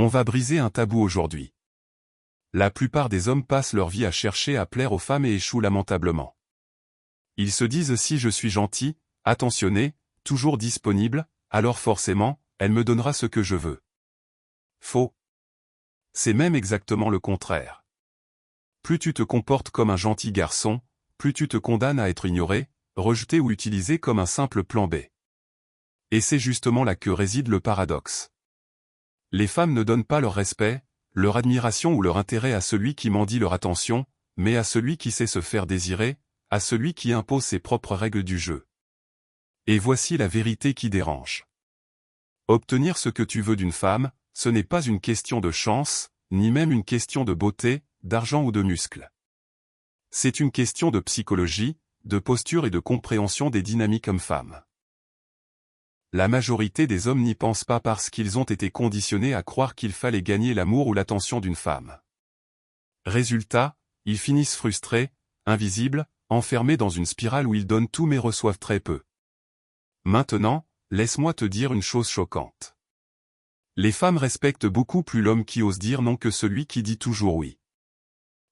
On va briser un tabou aujourd'hui. La plupart des hommes passent leur vie à chercher à plaire aux femmes et échouent lamentablement. Ils se disent si je suis gentil, attentionné, toujours disponible, alors forcément, elle me donnera ce que je veux. Faux. C'est même exactement le contraire. Plus tu te comportes comme un gentil garçon, plus tu te condamnes à être ignoré, rejeté ou utilisé comme un simple plan B. Et c'est justement là que réside le paradoxe. Les femmes ne donnent pas leur respect, leur admiration ou leur intérêt à celui qui mendie leur attention, mais à celui qui sait se faire désirer, à celui qui impose ses propres règles du jeu. Et voici la vérité qui dérange. Obtenir ce que tu veux d'une femme, ce n'est pas une question de chance, ni même une question de beauté, d'argent ou de muscles. C'est une question de psychologie, de posture et de compréhension des dynamiques hommes-femmes. La majorité des hommes n'y pensent pas parce qu'ils ont été conditionnés à croire qu'il fallait gagner l'amour ou l'attention d'une femme. Résultat, ils finissent frustrés, invisibles, enfermés dans une spirale où ils donnent tout mais reçoivent très peu. Maintenant, laisse-moi te dire une chose choquante. Les femmes respectent beaucoup plus l'homme qui ose dire non que celui qui dit toujours oui.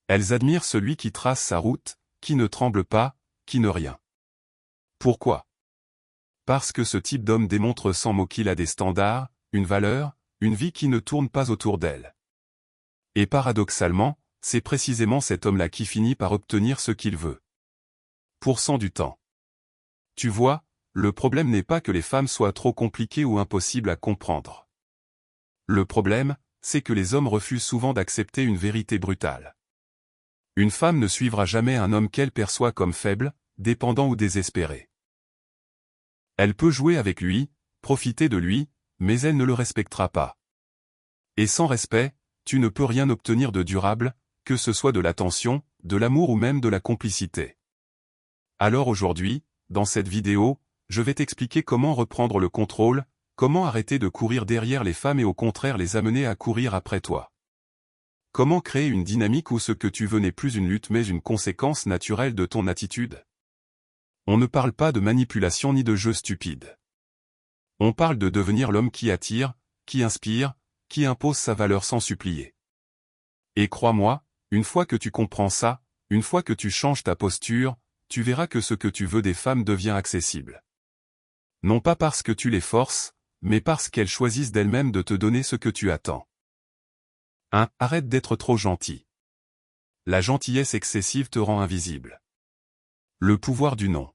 Elles admirent celui qui trace sa route, qui ne tremble pas, qui ne rien. Pourquoi ? Parce que ce type d'homme démontre sans mots qu'il a des standards, une valeur, une vie qui ne tourne pas autour d'elle. Et paradoxalement, c'est précisément cet homme-là qui finit par obtenir ce qu'il veut. % du temps. Tu vois, le problème n'est pas que les femmes soient trop compliquées ou impossibles à comprendre. Le problème, c'est que les hommes refusent souvent d'accepter une vérité brutale. Une femme ne suivra jamais un homme qu'elle perçoit comme faible, dépendant ou désespéré. Elle peut jouer avec lui, profiter de lui, mais elle ne le respectera pas. Et sans respect, tu ne peux rien obtenir de durable, que ce soit de l'attention, de l'amour ou même de la complicité. Alors aujourd'hui, dans cette vidéo, je vais t'expliquer comment reprendre le contrôle, comment arrêter de courir derrière les femmes et au contraire les amener à courir après toi. Comment créer une dynamique où ce que tu veux n'est plus une lutte mais une conséquence naturelle de ton attitude. On ne parle pas de manipulation ni de jeu stupide. On parle de devenir l'homme qui attire, qui inspire, qui impose sa valeur sans supplier. Et crois-moi, une fois que tu comprends ça, une fois que tu changes ta posture, tu verras que ce que tu veux des femmes devient accessible. Non pas parce que tu les forces, mais parce qu'elles choisissent d'elles-mêmes de te donner ce que tu attends. 1. Arrête d'être trop gentil. La gentillesse excessive te rend invisible. Le pouvoir du non.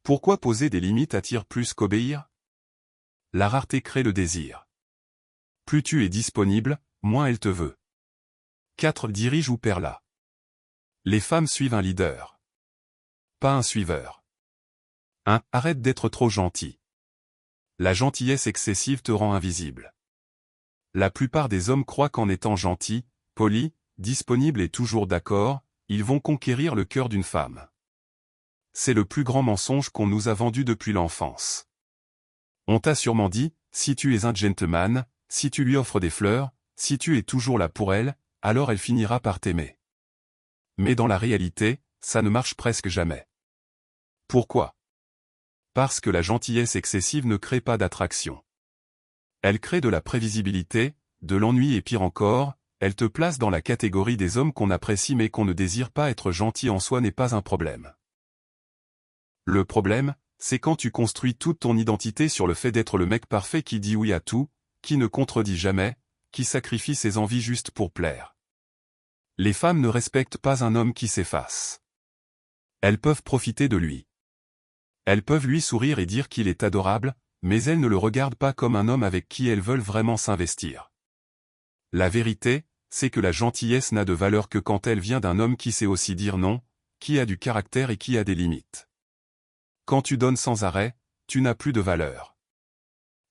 Pourquoi poser des limites attire plus qu'obéir ? La rareté crée le désir. Plus tu es disponible, moins elle te veut. 4. Dirige ou perds là. Les femmes suivent un leader. Pas un suiveur. 1. Arrête d'être trop gentil. La gentillesse excessive te rend invisible. La plupart des hommes croient qu'en étant gentils, polis, disponibles et toujours d'accord, ils vont conquérir le cœur d'une femme. C'est le plus grand mensonge qu'on nous a vendu depuis l'enfance. On t'a sûrement dit, si tu es un gentleman, si tu lui offres des fleurs, si tu es toujours là pour elle, alors elle finira par t'aimer. Mais dans la réalité, ça ne marche presque jamais. Pourquoi ? Parce que la gentillesse excessive ne crée pas d'attraction. Elle crée de la prévisibilité, de l'ennui et pire encore, elle te place dans la catégorie des hommes qu'on apprécie mais qu'on ne désire pas. Être gentil en soi n'est pas un problème. Le problème, c'est quand tu construis toute ton identité sur le fait d'être le mec parfait qui dit oui à tout, qui ne contredit jamais, qui sacrifie ses envies juste pour plaire. Les femmes ne respectent pas un homme qui s'efface. Elles peuvent profiter de lui. Elles peuvent lui sourire et dire qu'il est adorable, mais elles ne le regardent pas comme un homme avec qui elles veulent vraiment s'investir. La vérité, c'est que la gentillesse n'a de valeur que quand elle vient d'un homme qui sait aussi dire non, qui a du caractère et qui a des limites. Quand tu donnes sans arrêt, tu n'as plus de valeur.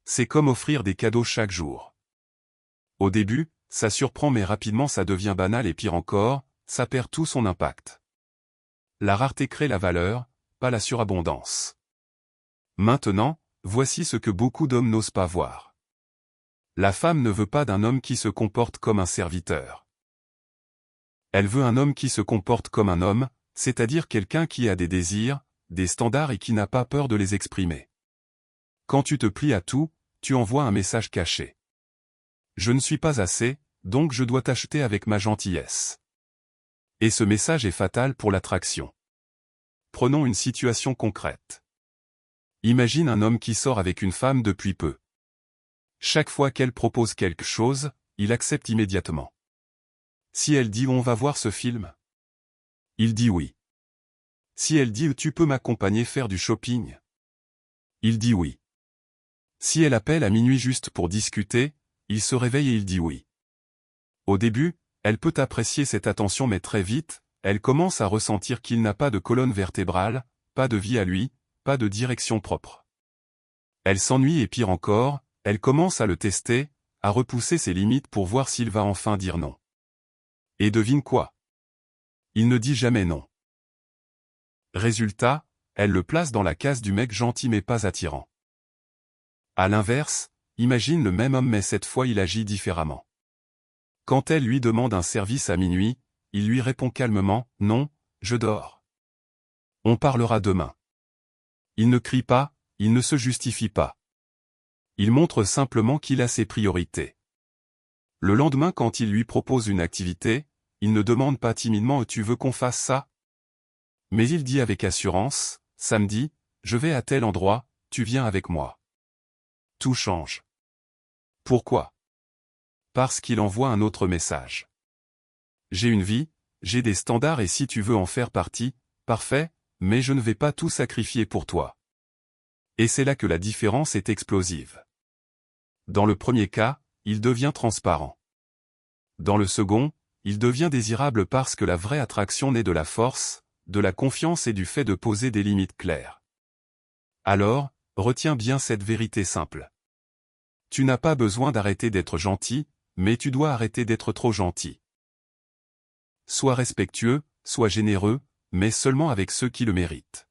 C'est comme offrir des cadeaux chaque jour. Au début, ça surprend mais rapidement ça devient banal et pire encore, ça perd tout son impact. La rareté crée la valeur, pas la surabondance. Maintenant, voici ce que beaucoup d'hommes n'osent pas voir. La femme ne veut pas d'un homme qui se comporte comme un serviteur. Elle veut un homme qui se comporte comme un homme, c'est-à-dire quelqu'un qui a des désirs, des standards et qui n'a pas peur de les exprimer. Quand tu te plies à tout, tu envoies un message caché. Je ne suis pas assez, donc je dois t'acheter avec ma gentillesse. Et ce message est fatal pour l'attraction. Prenons une situation concrète. Imagine un homme qui sort avec une femme depuis peu. Chaque fois qu'elle propose quelque chose, il accepte immédiatement. Si elle dit on va voir ce film, il dit oui. Si elle dit tu peux m'accompagner faire du shopping, il dit oui. Si elle appelle à minuit juste pour discuter, il se réveille et il dit oui. Au début, elle peut apprécier cette attention mais très vite, elle commence à ressentir qu'il n'a pas de colonne vertébrale, pas de vie à lui, pas de direction propre. Elle s'ennuie et pire encore, elle commence à le tester, à repousser ses limites pour voir s'il va enfin dire non. Et devine quoi? Il ne dit jamais non. Résultat, elle le place dans la case du mec gentil mais pas attirant. À l'inverse, imagine le même homme mais cette fois il agit différemment. Quand elle lui demande un service à minuit, il lui répond calmement « Non, je dors. On parlera demain ». Il ne crie pas, il ne se justifie pas. Il montre simplement qu'il a ses priorités. Le lendemain quand il lui propose une activité, il ne demande pas timidement « Tu veux qu'on fasse ça ?» Mais il dit avec assurance « Samedi, je vais à tel endroit, tu viens avec moi. » Tout change. Pourquoi? Parce qu'il envoie un autre message. J'ai une vie, j'ai des standards et si tu veux en faire partie, parfait, mais je ne vais pas tout sacrifier pour toi. Et c'est là que la différence est explosive. Dans le premier cas, il devient transparent. Dans le second, il devient désirable parce que la vraie attraction naît de la force, de la confiance et du fait de poser des limites claires. Alors, retiens bien cette vérité simple. Tu n'as pas besoin d'arrêter d'être gentil, mais tu dois arrêter d'être trop gentil. Sois respectueux, sois généreux, mais seulement avec ceux qui le méritent.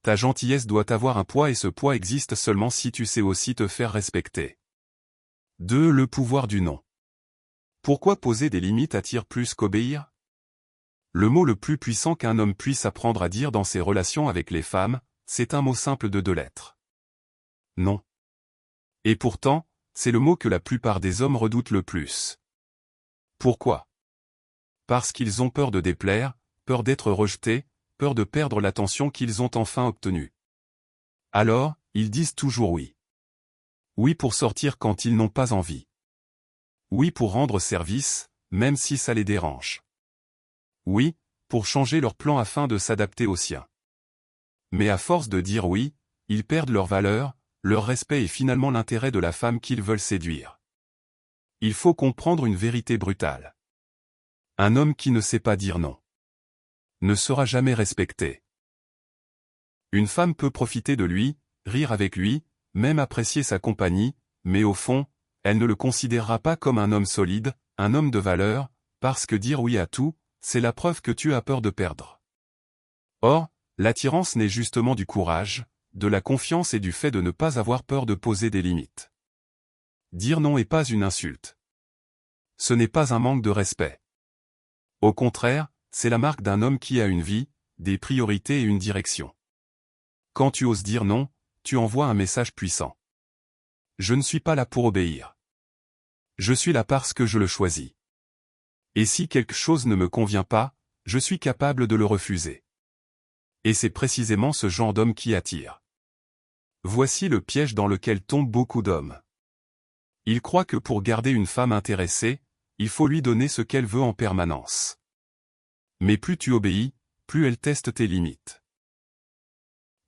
Ta gentillesse doit avoir un poids et ce poids existe seulement si tu sais aussi te faire respecter. 2. Le pouvoir du non. Pourquoi poser des limites attire plus qu'obéir? Le mot le plus puissant qu'un homme puisse apprendre à dire dans ses relations avec les femmes, c'est un mot simple de 2 lettres. Non. Et pourtant, c'est le mot que la plupart des hommes redoutent le plus. Pourquoi? Parce qu'ils ont peur de déplaire, peur d'être rejetés, peur de perdre l'attention qu'ils ont enfin obtenue. Alors, ils disent toujours oui. Oui pour sortir quand ils n'ont pas envie. Oui pour rendre service, même si ça les dérange. Oui, pour changer leur plan afin de s'adapter au sien. Mais à force de dire oui, ils perdent leur valeur, leur respect et finalement l'intérêt de la femme qu'ils veulent séduire. Il faut comprendre une vérité brutale. Un homme qui ne sait pas dire non ne sera jamais respecté. Une femme peut profiter de lui, rire avec lui, même apprécier sa compagnie, mais au fond, elle ne le considérera pas comme un homme solide, un homme de valeur, parce que dire oui à tout, c'est la preuve que tu as peur de perdre. Or, l'attirance naît justement du courage, de la confiance et du fait de ne pas avoir peur de poser des limites. Dire non n'est pas une insulte. Ce n'est pas un manque de respect. Au contraire, c'est la marque d'un homme qui a une vie, des priorités et une direction. Quand tu oses dire non, tu envoies un message puissant. Je ne suis pas là pour obéir. Je suis là parce que je le choisis. Et si quelque chose ne me convient pas, je suis capable de le refuser. Et c'est précisément ce genre d'homme qui attire. Voici le piège dans lequel tombent beaucoup d'hommes. Ils croient que pour garder une femme intéressée, il faut lui donner ce qu'elle veut en permanence. Mais plus tu obéis, plus elle teste tes limites.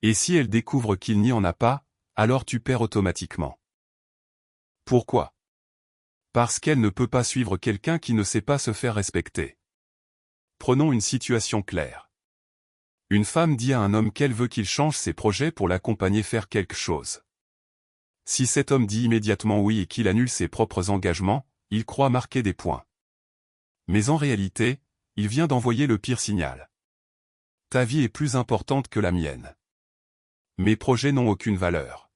Et si elle découvre qu'il n'y en a pas, alors tu perds automatiquement. Pourquoi? Parce qu'elle ne peut pas suivre quelqu'un qui ne sait pas se faire respecter. Prenons une situation claire. Une femme dit à un homme qu'elle veut qu'il change ses projets pour l'accompagner faire quelque chose. Si cet homme dit immédiatement oui et qu'il annule ses propres engagements, il croit marquer des points. Mais en réalité, il vient d'envoyer le pire signal. Ta vie est plus importante que la mienne. Mes projets n'ont aucune valeur.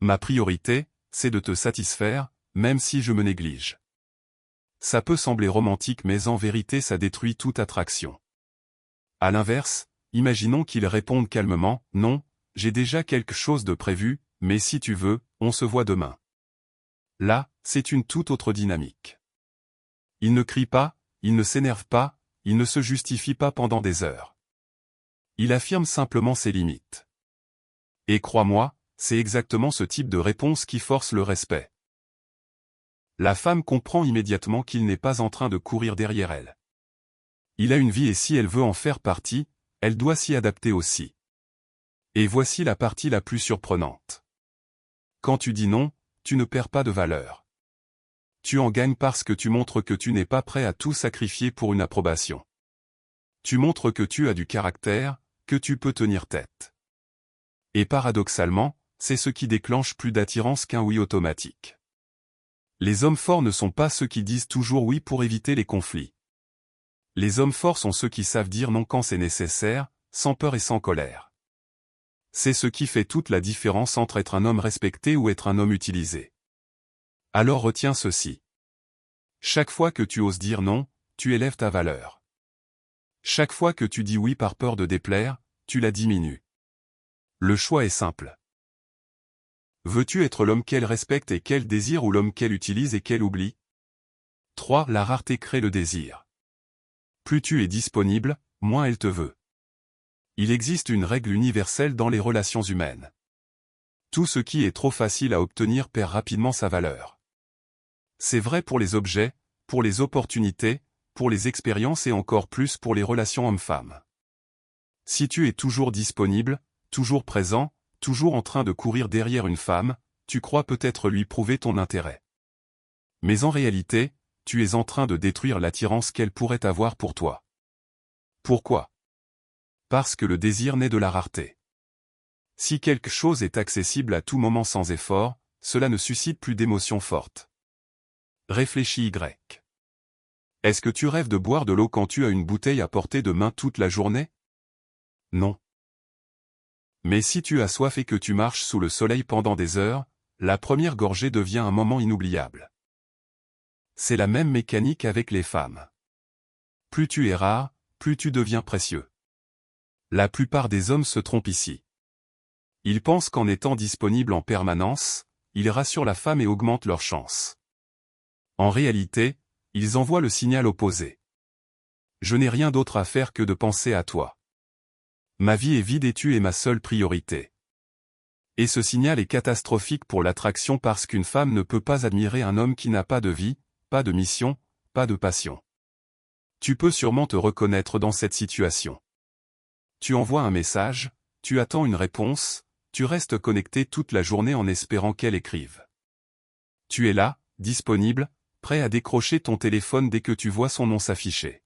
Ma priorité, c'est de te satisfaire, même si je me néglige. Ça peut sembler romantique mais en vérité ça détruit toute attraction. À l'inverse, imaginons qu'il réponde calmement « Non, j'ai déjà quelque chose de prévu, mais si tu veux, on se voit demain. » là, c'est une toute autre dynamique. Il ne crie pas, il ne s'énerve pas, il ne se justifie pas pendant des heures. Il affirme simplement ses limites. Et crois-moi, c'est exactement ce type de réponse qui force le respect. La femme comprend immédiatement qu'il n'est pas en train de courir derrière elle. Il a une vie et si elle veut en faire partie, elle doit s'y adapter aussi. Et voici la partie la plus surprenante. Quand tu dis non, tu ne perds pas de valeur. Tu en gagnes parce que tu montres que tu n'es pas prêt à tout sacrifier pour une approbation. Tu montres que tu as du caractère, que tu peux tenir tête. Et paradoxalement, c'est ce qui déclenche plus d'attirance qu'un oui automatique. Les hommes forts ne sont pas ceux qui disent toujours oui pour éviter les conflits. Les hommes forts sont ceux qui savent dire non quand c'est nécessaire, sans peur et sans colère. C'est ce qui fait toute la différence entre être un homme respecté ou être un homme utilisé. Alors retiens ceci. Chaque fois que tu oses dire non, tu élèves ta valeur. Chaque fois que tu dis oui par peur de déplaire, tu la diminues. Le choix est simple. Veux-tu être l'homme qu'elle respecte et qu'elle désire ou l'homme qu'elle utilise et qu'elle oublie? 3. La rareté crée le désir. Plus tu es disponible, moins elle te veut. Il existe une règle universelle dans les relations humaines. Tout ce qui est trop facile à obtenir perd rapidement sa valeur. C'est vrai pour les objets, pour les opportunités, pour les expériences et encore plus pour les relations hommes-femmes. Si tu es toujours disponible, toujours présent, toujours en train de courir derrière une femme, tu crois peut-être lui prouver ton intérêt. Mais en réalité, tu es en train de détruire l'attirance qu'elle pourrait avoir pour toi. Pourquoi? Parce que le désir naît de la rareté. Si quelque chose est accessible à tout moment sans effort, cela ne suscite plus d'émotions fortes. Réfléchis Y. Est-ce que tu rêves de boire de l'eau quand tu as une bouteille à portée de main toute la journée? Non. Mais si tu as soif et que tu marches sous le soleil pendant des heures, la première gorgée devient un moment inoubliable. C'est la même mécanique avec les femmes. Plus tu es rare, plus tu deviens précieux. La plupart des hommes se trompent ici. Ils pensent qu'en étant disponibles en permanence, ils rassurent la femme et augmentent leurs chances. En réalité, ils envoient le signal opposé. Je n'ai rien d'autre à faire que de penser à toi. Ma vie est vide et tu es ma seule priorité. Et ce signal est catastrophique pour l'attraction parce qu'une femme ne peut pas admirer un homme qui n'a pas de vie, pas de mission, pas de passion. Tu peux sûrement te reconnaître dans cette situation. Tu envoies un message, tu attends une réponse, tu restes connecté toute la journée en espérant qu'elle écrive. Tu es là, disponible, prêt à décrocher ton téléphone dès que tu vois son nom s'afficher.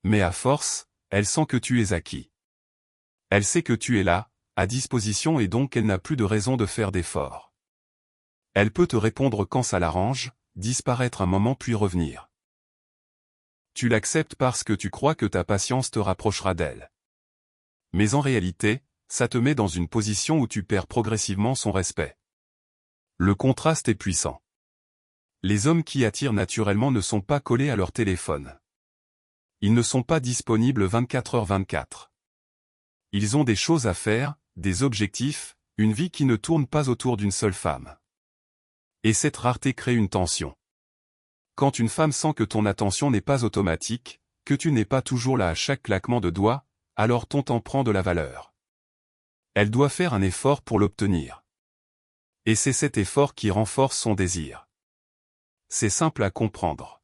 Mais à force, elle sent que tu es acquis. Elle sait que tu es là, à disposition et donc elle n'a plus de raison de faire d'efforts. Elle peut te répondre quand ça l'arrange, disparaître un moment puis revenir. Tu l'acceptes parce que tu crois que ta patience te rapprochera d'elle. Mais en réalité, ça te met dans une position où tu perds progressivement son respect. Le contraste est puissant. Les hommes qui attirent naturellement ne sont pas collés à leur téléphone. Ils ne sont pas disponibles 24h/24. Ils ont des choses à faire, des objectifs, une vie qui ne tourne pas autour d'une seule femme. Et cette rareté crée une tension. Quand une femme sent que ton attention n'est pas automatique, que tu n'es pas toujours là à chaque claquement de doigts, alors ton temps prend de la valeur. Elle doit faire un effort pour l'obtenir. Et c'est cet effort qui renforce son désir. C'est simple à comprendre.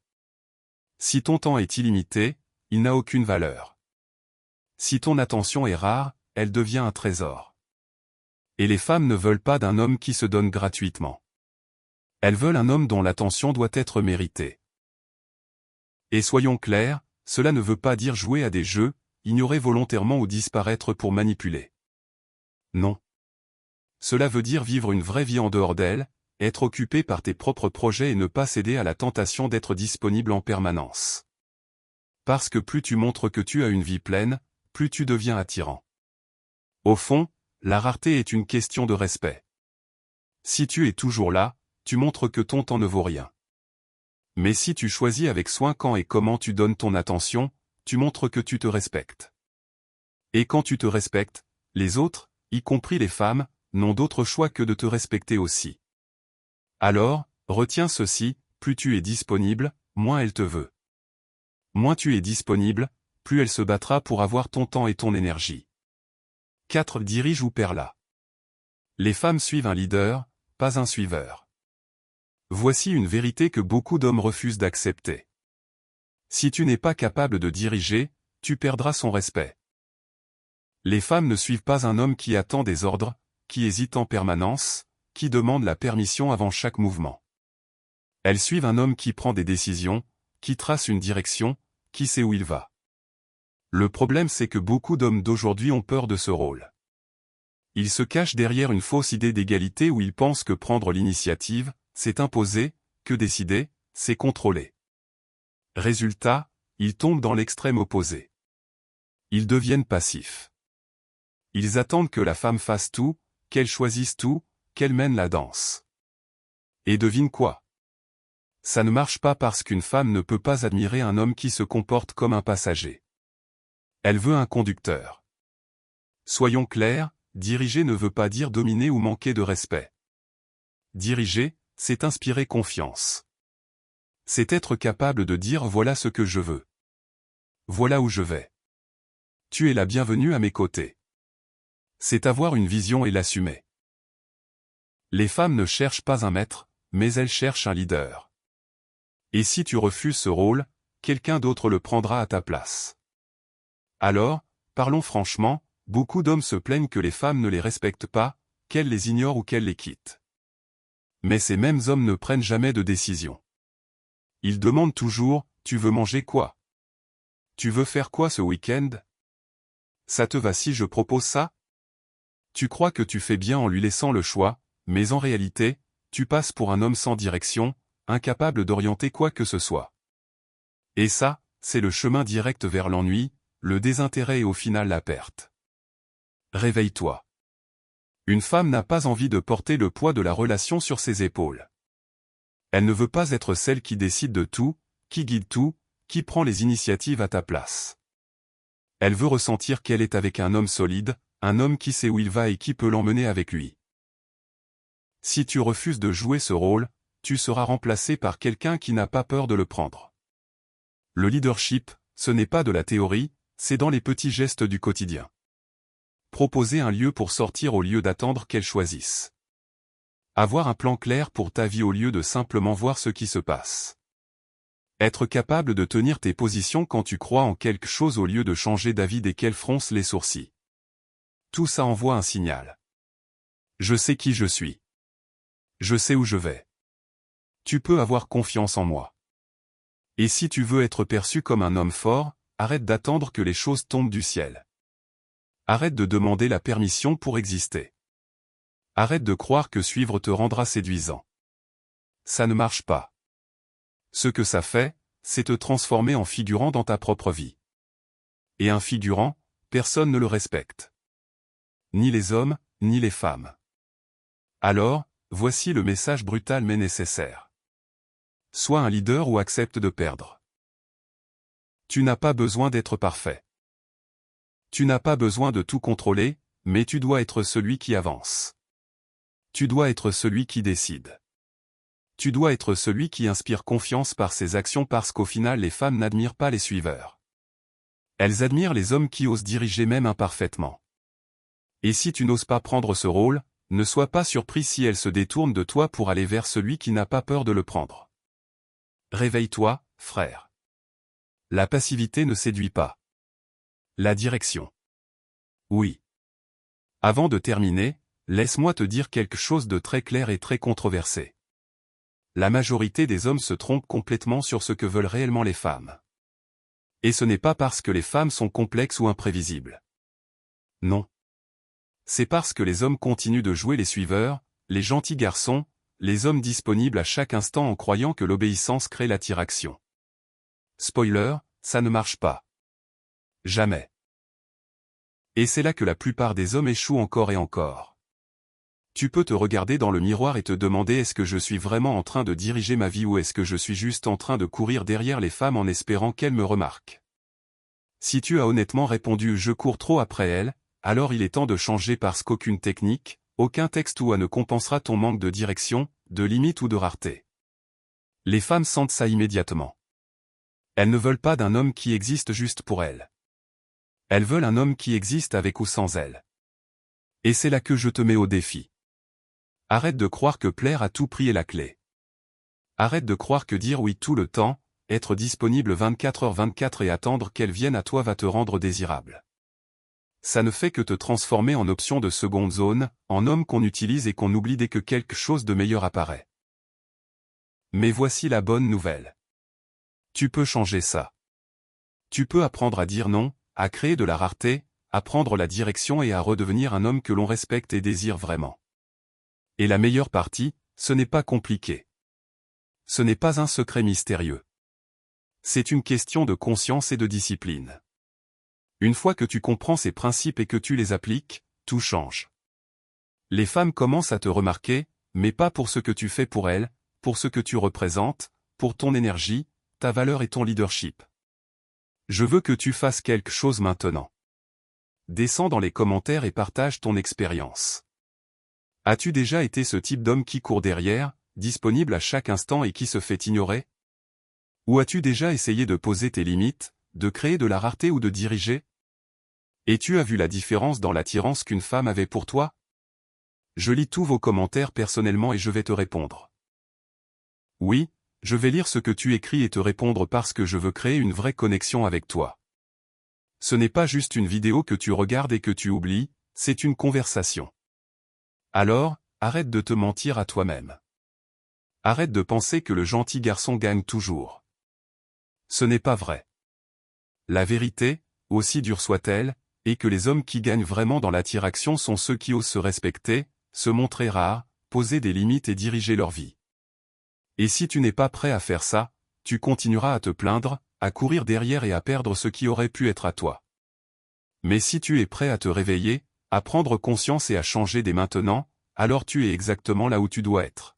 Si ton temps est illimité, il n'a aucune valeur. Si ton attention est rare, elle devient un trésor. Et les femmes ne veulent pas d'un homme qui se donne gratuitement. Elles veulent un homme dont l'attention doit être méritée. Et soyons clairs, cela ne veut pas dire jouer à des jeux, ignorer volontairement ou disparaître pour manipuler. Non. Cela veut dire vivre une vraie vie en dehors d'elle, être occupé par tes propres projets et ne pas céder à la tentation d'être disponible en permanence. Parce que plus tu montres que tu as une vie pleine, plus tu deviens attirant. Au fond, la rareté est une question de respect. Si tu es toujours là, tu montres que ton temps ne vaut rien. Mais si tu choisis avec soin quand et comment tu donnes ton attention, tu montres que tu te respectes. Et quand tu te respectes, les autres, y compris les femmes, n'ont d'autre choix que de te respecter aussi. Alors, Retiens ceci, plus tu es disponible, moins elle te veut. Moins tu es disponible, plus elle se battra pour avoir ton temps et ton énergie. 4. Dirige ou perds-la. Les femmes suivent un leader, pas un suiveur. Voici une vérité que beaucoup d'hommes refusent d'accepter. Si tu n'es pas capable de diriger, tu perdras son respect. Les femmes ne suivent pas un homme qui attend des ordres, qui hésite en permanence, qui demande la permission avant chaque mouvement. Elles suivent un homme qui prend des décisions, qui trace une direction, qui sait où il va. Le problème c'est que beaucoup d'hommes d'aujourd'hui ont peur de ce rôle. Ils se cachent derrière une fausse idée d'égalité où ils pensent que prendre l'initiative, c'est imposer, que décider, c'est contrôler. Résultat, ils tombent dans l'extrême opposé. Ils deviennent passifs. Ils attendent que la femme fasse tout, qu'elle choisisse tout, qu'elle mène la danse. Et devine quoi? Ça ne marche pas parce qu'une femme ne peut pas admirer un homme qui se comporte comme un passager. Elle veut un conducteur. Soyons clairs, diriger ne veut pas dire dominer ou manquer de respect. Diriger, c'est inspirer confiance. C'est être capable de dire voilà ce que je veux. Voilà où je vais. Tu es la bienvenue à mes côtés. C'est avoir une vision et l'assumer. Les femmes ne cherchent pas un maître, mais elles cherchent un leader. Et si tu refuses ce rôle, quelqu'un d'autre le prendra à ta place. Alors, parlons franchement, beaucoup d'hommes se plaignent que les femmes ne les respectent pas, qu'elles les ignorent ou qu'elles les quittent. Mais ces mêmes hommes ne prennent jamais de décision. Ils demandent toujours, tu veux manger quoi? Tu veux faire quoi ce week-end? Ça te va si je propose ça? Tu crois que tu fais bien en lui laissant le choix, mais en réalité, tu passes pour un homme sans direction, incapable d'orienter quoi que ce soit. Et ça, c'est le chemin direct vers l'ennui, le désintérêt et au final la perte. Réveille-toi. Une femme n'a pas envie de porter le poids de la relation sur ses épaules. Elle ne veut pas être celle qui décide de tout, qui guide tout, qui prend les initiatives à ta place. Elle veut ressentir qu'elle est avec un homme solide, un homme qui sait où il va et qui peut l'emmener avec lui. Si tu refuses de jouer ce rôle, tu seras remplacé par quelqu'un qui n'a pas peur de le prendre. Le leadership, ce n'est pas de la théorie, c'est dans les petits gestes du quotidien. Proposer un lieu pour sortir au lieu d'attendre qu'elle choisisse. Avoir un plan clair pour ta vie au lieu de simplement voir ce qui se passe. Être capable de tenir tes positions quand tu crois en quelque chose au lieu de changer d'avis dès qu'elle fronce les sourcils. Tout ça envoie un signal. Je sais qui je suis. Je sais où je vais. Tu peux avoir confiance en moi. Et si tu veux être perçu comme un homme fort, arrête d'attendre que les choses tombent du ciel. Arrête de demander la permission pour exister. Arrête de croire que suivre te rendra séduisant. Ça ne marche pas. Ce que ça fait, c'est te transformer en figurant dans ta propre vie. Et un figurant, personne ne le respecte. Ni les hommes, ni les femmes. Alors, voici le message brutal mais nécessaire. Sois un leader ou accepte de perdre. Tu n'as pas besoin d'être parfait. Tu n'as pas besoin de tout contrôler, mais tu dois être celui qui avance. Tu dois être celui qui décide. Tu dois être celui qui inspire confiance par ses actions parce qu'au final les femmes n'admirent pas les suiveurs. Elles admirent les hommes qui osent diriger même imparfaitement. Et si tu n'oses pas prendre ce rôle, ne sois pas surpris si elles se détournent de toi pour aller vers celui qui n'a pas peur de le prendre. Réveille-toi, frère. La passivité ne séduit pas. La direction. Oui. Avant de terminer, laisse-moi te dire quelque chose de très clair et très controversé. La majorité des hommes se trompent complètement sur ce que veulent réellement les femmes. Et ce n'est pas parce que les femmes sont complexes ou imprévisibles. Non. C'est parce que les hommes continuent de jouer les suiveurs, les gentils garçons, les hommes disponibles à chaque instant en croyant que l'obéissance crée l'attraction. Spoiler, ça ne marche pas. Jamais. Et c'est là que la plupart des hommes échouent encore et encore. Tu peux te regarder dans le miroir et te demander est-ce que je suis vraiment en train de diriger ma vie ou est-ce que je suis juste en train de courir derrière les femmes en espérant qu'elles me remarquent. Si tu as honnêtement répondu je cours trop après elles, alors il est temps de changer parce qu'aucune technique, aucun texte ou ne compensera ton manque de direction, de limite ou de rareté. Les femmes sentent ça immédiatement. Elles ne veulent pas d'un homme qui existe juste pour elles. Elles veulent un homme qui existe avec ou sans elles. Et c'est là que je te mets au défi. Arrête de croire que plaire à tout prix est la clé. Arrête de croire que dire oui tout le temps, être disponible 24h/24 et attendre qu'elle vienne à toi va te rendre désirable. Ça ne fait que te transformer en option de seconde zone, en homme qu'on utilise et qu'on oublie dès que quelque chose de meilleur apparaît. Mais voici la bonne nouvelle. Tu peux changer ça. Tu peux apprendre à dire non, à créer de la rareté, à prendre la direction et à redevenir un homme que l'on respecte et désire vraiment. Et la meilleure partie, ce n'est pas compliqué. Ce n'est pas un secret mystérieux. C'est une question de conscience et de discipline. Une fois que tu comprends ces principes et que tu les appliques, tout change. Les femmes commencent à te remarquer, mais pas pour ce que tu fais pour elles, pour ce que tu représentes, pour ton énergie, ta valeur et ton leadership. Je veux que tu fasses quelque chose maintenant. Descends dans les commentaires et partage ton expérience. As-tu déjà été ce type d'homme qui court derrière, disponible à chaque instant et qui se fait ignorer? Ou as-tu déjà essayé de poser tes limites, de créer de la rareté ou de diriger? Et tu as vu la différence dans l'attirance qu'une femme avait pour toi? Je lis tous vos commentaires personnellement et je vais te répondre. Oui, je vais lire ce que tu écris et te répondre parce que je veux créer une vraie connexion avec toi. Ce n'est pas juste une vidéo que tu regardes et que tu oublies, c'est une conversation. Alors, arrête de te mentir à toi-même. Arrête de penser que le gentil garçon gagne toujours. Ce n'est pas vrai. La vérité, aussi dure soit-elle, est que les hommes qui gagnent vraiment dans l'attraction sont ceux qui osent se respecter, se montrer rares, poser des limites et diriger leur vie. Et si tu n'es pas prêt à faire ça, tu continueras à te plaindre, à courir derrière et à perdre ce qui aurait pu être à toi. Mais si tu es prêt à te réveiller, à prendre conscience et à changer dès maintenant, alors tu es exactement là où tu dois être.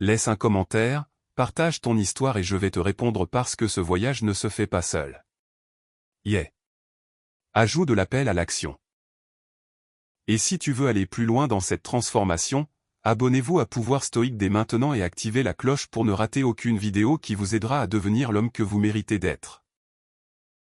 Laisse un commentaire, partage ton histoire et je vais te répondre parce que ce voyage ne se fait pas seul. Yeah. Ajout de l'appel à l'action. Et si tu veux aller plus loin dans cette transformation, abonnez-vous à Pouvoir Stoïque dès maintenant et activez la cloche pour ne rater aucune vidéo qui vous aidera à devenir l'homme que vous méritez d'être.